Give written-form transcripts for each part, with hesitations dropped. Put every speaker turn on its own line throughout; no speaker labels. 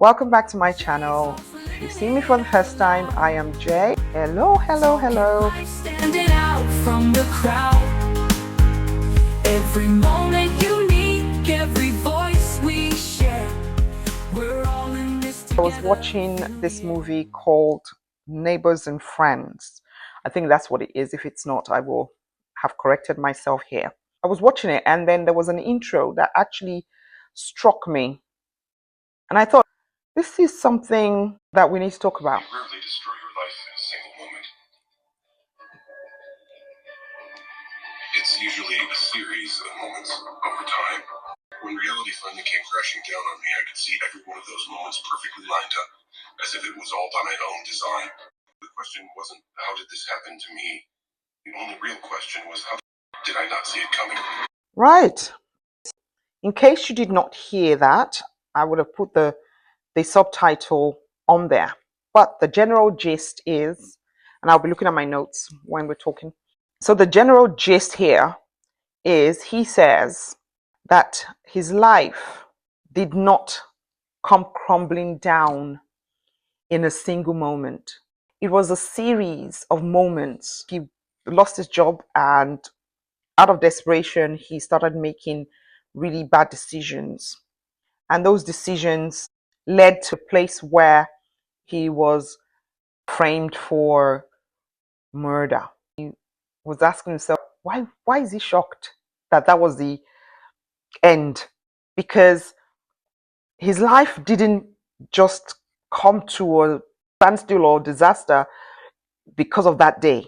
Welcome back to my channel. If you see me for the first time, I am Jay. Hello, hello, hello.
Standing out from the crowd. Every moment unique, every voice we share. We're all in this
I was
together.
watching this movie called Neighbors and Friends. I think that's what it is. If it's not, I will have corrected myself here. I was watching it and then there was an intro that actually struck me. And I thought, this is something that we need to talk about.
You rarely destroy your life in a single moment. It's usually a series of moments over time. When reality finally came crashing down on me, I could see every one of those moments perfectly lined up, as if it was all by my own design. The question wasn't, how did this happen to me? The only real question was, how did I not see it coming?
Right. In case you did not hear that, I would have put the subtitle on there. But the general gist is, and I'll be looking at my notes when we're talking. So the general gist here is he says that his life did not come crumbling down in a single moment. It was a series of moments. He lost his job and out of desperation, he started making really bad decisions. And those decisions led to a place where he was framed for murder. He was asking himself, why is he shocked that that was the end? Because his life didn't just come to a standstill or disaster because of that day.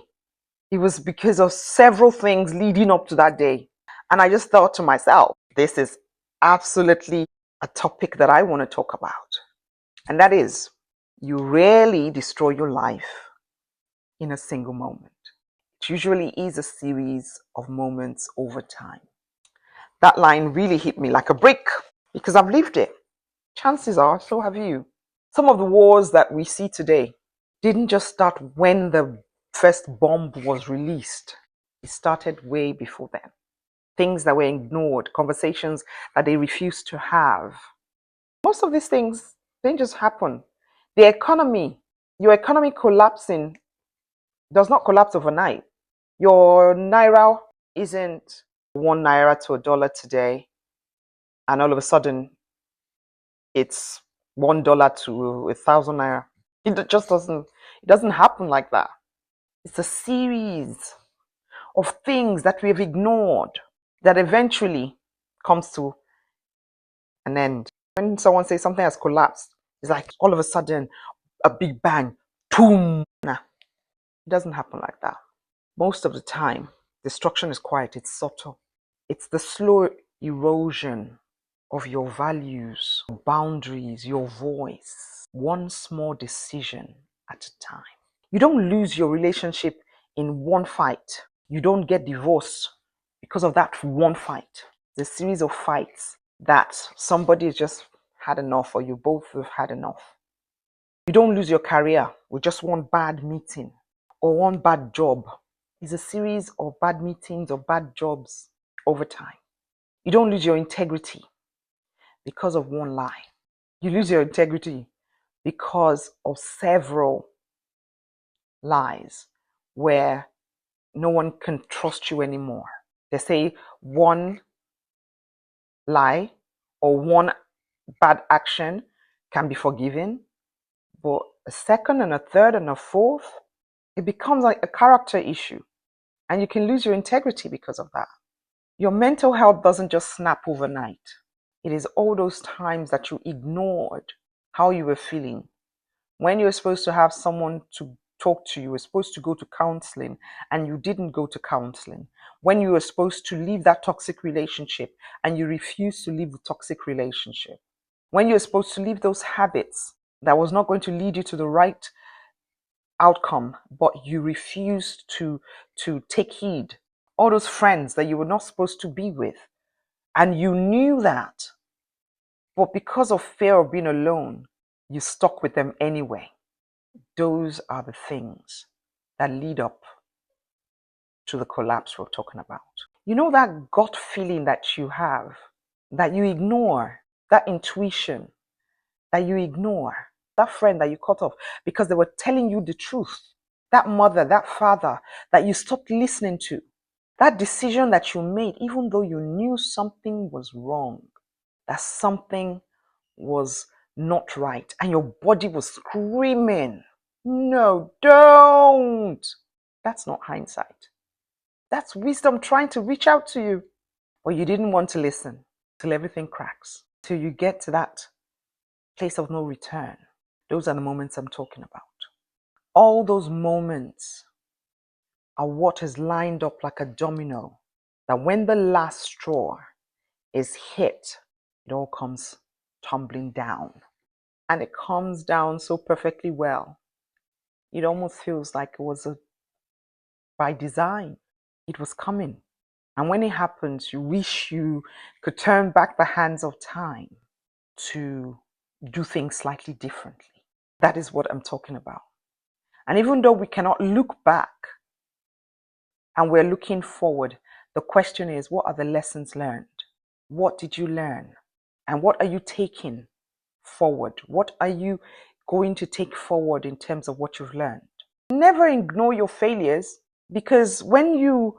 It was because of several things leading up to that day. And I just thought to myself, this is absolutely a topic that I want to talk about. And that is, you rarely destroy your life in a single moment. It usually is a series of moments over time. That line really hit me like a brick because I've lived it. Chances are, so have you. Some of the wars that we see today didn't just start when the first bomb was released. It started way before then. Things that were ignored, conversations that they refused to have. Most of these things didn't just happen. The economy, your economy collapsing does not collapse overnight. Your naira isn't 1 naira to a dollar today, and all of a sudden it's $1 to 1,000 naira. It just doesn't. It doesn't happen like that. It's a series of things that we have ignored that eventually comes to an end. When someone says something has collapsed, it's like all of a sudden a big bang, boom. Nah, it doesn't happen like that. Most of the time, destruction is quiet, it's subtle. It's the slow erosion of your values, boundaries, your voice, one small decision at a time. You don't lose your relationship in one fight. You don't get divorced because of that one fight. It's a series of fights that somebody has just had enough, or you both have had enough. You don't lose your career with just one bad meeting or one bad job. It's a series of bad meetings or bad jobs over time. You don't lose your integrity because of one lie. You lose your integrity because of several lies where no one can trust you anymore. They say one lie or one bad action can be forgiven, but a second and a third and a fourth, it becomes like a character issue, and you can lose your integrity because of that. Your mental health doesn't just snap overnight. It is all those times that you ignored how you were feeling. When you were supposed to have someone to talk to, you were supposed to go to counseling and you didn't go to counseling. When you were supposed to leave that toxic relationship and you refused to leave the toxic relationship. When you were supposed to leave those habits that was not going to lead you to the right outcome, but you refused to take heed. All those friends that you were not supposed to be with, and you knew that, but because of fear of being alone, you stuck with them anyway. Those are the things that lead up to the collapse we're talking about. You know that gut feeling that you have, that you ignore, that intuition that you ignore, that friend that you cut off because they were telling you the truth, that mother, that father that you stopped listening to, that decision that you made, even though you knew something was wrong, that something was not right, and your body was screaming, no, don't. That's not hindsight. That's wisdom trying to reach out to you. But you didn't want to listen till everything cracks, till you get to that place of no return. Those are the moments I'm talking about. All those moments are what is lined up like a domino, that when the last straw is hit, it all comes tumbling down. And it comes down so perfectly well. It almost feels like it was by design. It was coming. And when it happens, you wish you could turn back the hands of time to do things slightly differently. That is what I'm talking about. And even though we cannot look back and we're looking forward, the question is, what are the lessons learned? What did you learn? And what are you taking forward? What are you going to take forward in terms of what you've learned? Never ignore your failures, because when you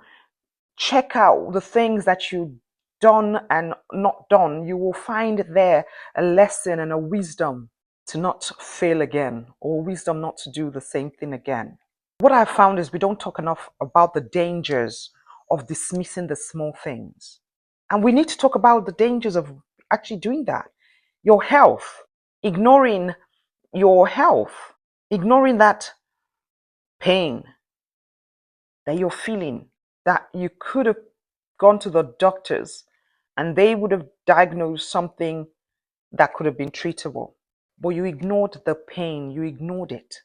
check out the things that you've done and not done, you will find there a lesson and a wisdom to not fail again, or wisdom not to do the same thing again. What I've found is we don't talk enough about the dangers of dismissing the small things. And we need to talk about the dangers of actually doing that. Your health, ignoring your health, ignoring that pain that you're feeling, that you could have gone to the doctors and they would have diagnosed something that could have been treatable. But you ignored the pain, you ignored it.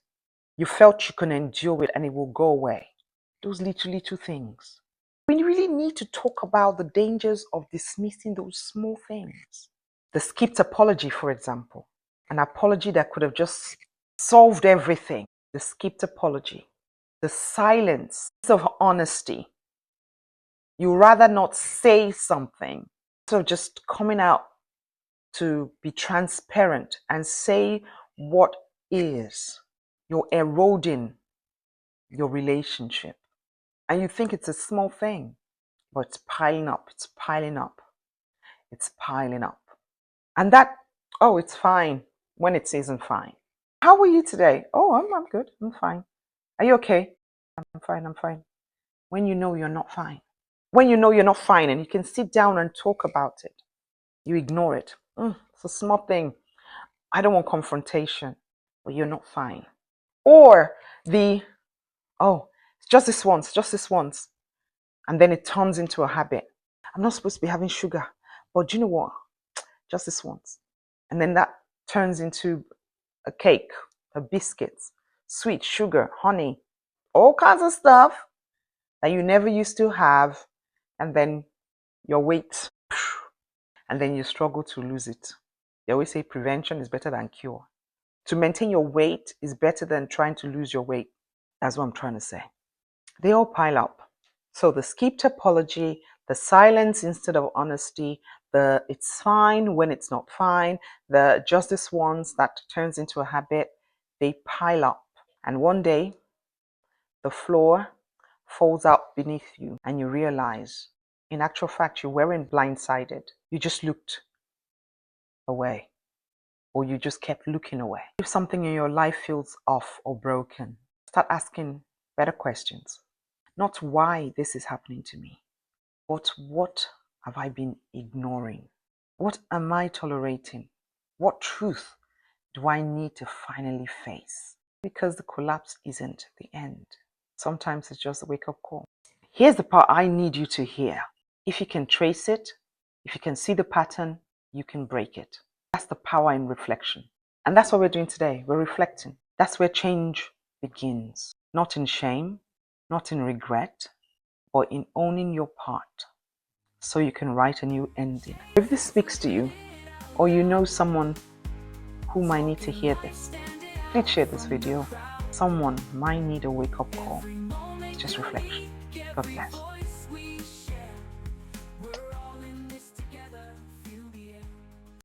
You felt you can endure it and it will go away. Those little things. We really need to talk about the dangers of dismissing those small things. The skipped apology, for example. An apology that could have just solved everything. The skipped apology. The silence of honesty. You rather not say something. So just coming out to be transparent and say what is. You're eroding your relationship. And you think it's a small thing, but it's piling up, it's piling up, it's piling up. And that, oh, it's fine when it isn't fine. How are you today? Oh, I'm good, I'm fine. Are you okay? I'm fine. When you know you're not fine. When you know you're not fine and you can sit down and talk about it, you ignore it. It's a small thing. I don't want confrontation, but you're not fine. Or oh, just this once. And then it turns into a habit. I'm not supposed to be having sugar, but you know what? Just this once. And then that turns into a cake, a biscuits, sweet, sugar, honey, all kinds of stuff that you never used to have. And then your weight, and then you struggle to lose it. They always say prevention is better than cure. To maintain your weight is better than trying to lose your weight. That's what I'm trying to say. They all pile up. So the skipped apology, the silence instead of honesty, the it's fine when it's not fine, the just this once that turns into a habit, they pile up. And one day, the floor falls out beneath you and you realize, in actual fact, you weren't blindsided. You just looked away, or you just kept looking away. If something in your life feels off or broken, start asking better questions. Not why this is happening to me, but what have I been ignoring? What am I tolerating? What truth do I need to finally face? Because the collapse isn't the end. Sometimes it's just a wake-up call. Here's the part I need you to hear. If you can trace it, if you can see the pattern, you can break it. That's the power in reflection. And that's what we're doing today. We're reflecting. That's where change begins. Not in shame, not in regret, but in owning your part so you can write a new ending. If this speaks to you, or you know someone who might need to hear this, please share this video. Someone might need a wake-up call. It's just reflection. God bless.